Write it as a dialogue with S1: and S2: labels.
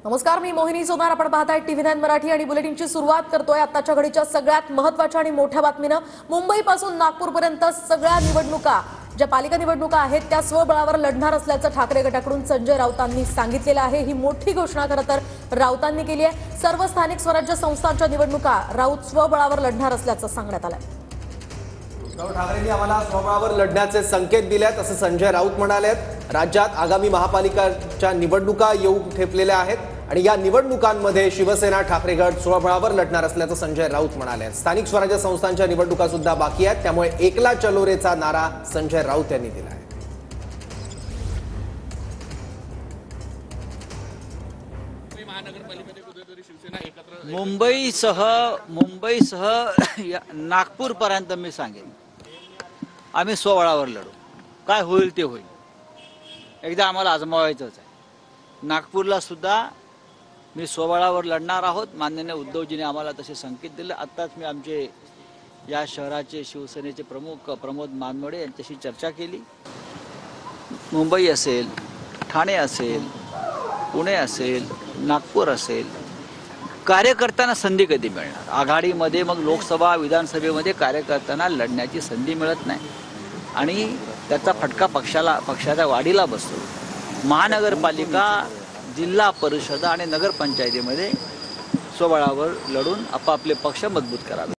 S1: नमस्कार, मी मोहिनी सोनार. आपण पाहताय TV9 मराठी आणि बुलेटिनची सुरुवात करतोय आताच्या घडीच्या सगळ्यात महत्त्वाच्या आणि मोठ्या बातमीनं. मुंबईपासून नागपूरपर्यंत सगळ्या निवडणुका ज्या पालिका निवडणुका आहेत त्या स्वबळावर लढणार असल्याचं ठाकरे गटाकडून संजय राऊतांनी सांगितलेलं आहे. ही मोठी घोषणा खरं तर राऊतांनी केली आहे. सर्व स्थानिक स्वराज्य संस्थांच्या निवडणुका राऊत स्वबळावर लढणार असल्याचं सांगण्यात आलं.
S2: उद्धव ठाकरेंनी आम्हाला स्वबळावर लढण्याचे संकेत दिलेत असं संजय राऊत म्हणालेत. राज्यात आगामी महापालिकाच्या निवडणुका येऊ ठेपलेल्या आहेत आणि या निवडणुकांमध्ये शिवसेना ठाकरे गट स्वबळावर लढणार असल्याचं संजय राऊत म्हणाले. स्थानिक स्वराज्य संस्थांच्या निवडणुका सुद्धा बाकी आहेत, त्यामुळे एकला चलो रेचा नारा संजय राऊत यांनी दिला आहे.
S3: मुंबईसह नागपूरपर्यंत मी सांगेन आम्ही स्वबळावर लढू. काय होईल ते होईल, एकदा आम्हाला आजमावायचंच आहे. नागपूरला सुद्धा मी स्वबळावर लढणार आहोत. माननीय उद्धवजीने आम्हाला तसे संकेत दिले. आत्ताच मी आमचे या शहराचे शिवसेनेचे प्रमुख प्रमोद मानमोडे यांच्याशी चर्चा केली. मुंबई असेल, ठाणे असेल, पुणे असेल, नागपूर असेल, कार्यकर्त्यांना संधी कधी मिळणार? आघाडीमध्ये मग लोकसभा विधानसभेमध्ये कार्यकर्त्यांना लढण्याची संधी मिळत नाही आणि त्याचा फटका पक्षाच्या वाढीला बसतो. महानगरपालिका, जिल्हा परिषद आणि नगरपंचायतीमध्ये स्वबळावर लढून आपापले पक्ष मजबूत करावे.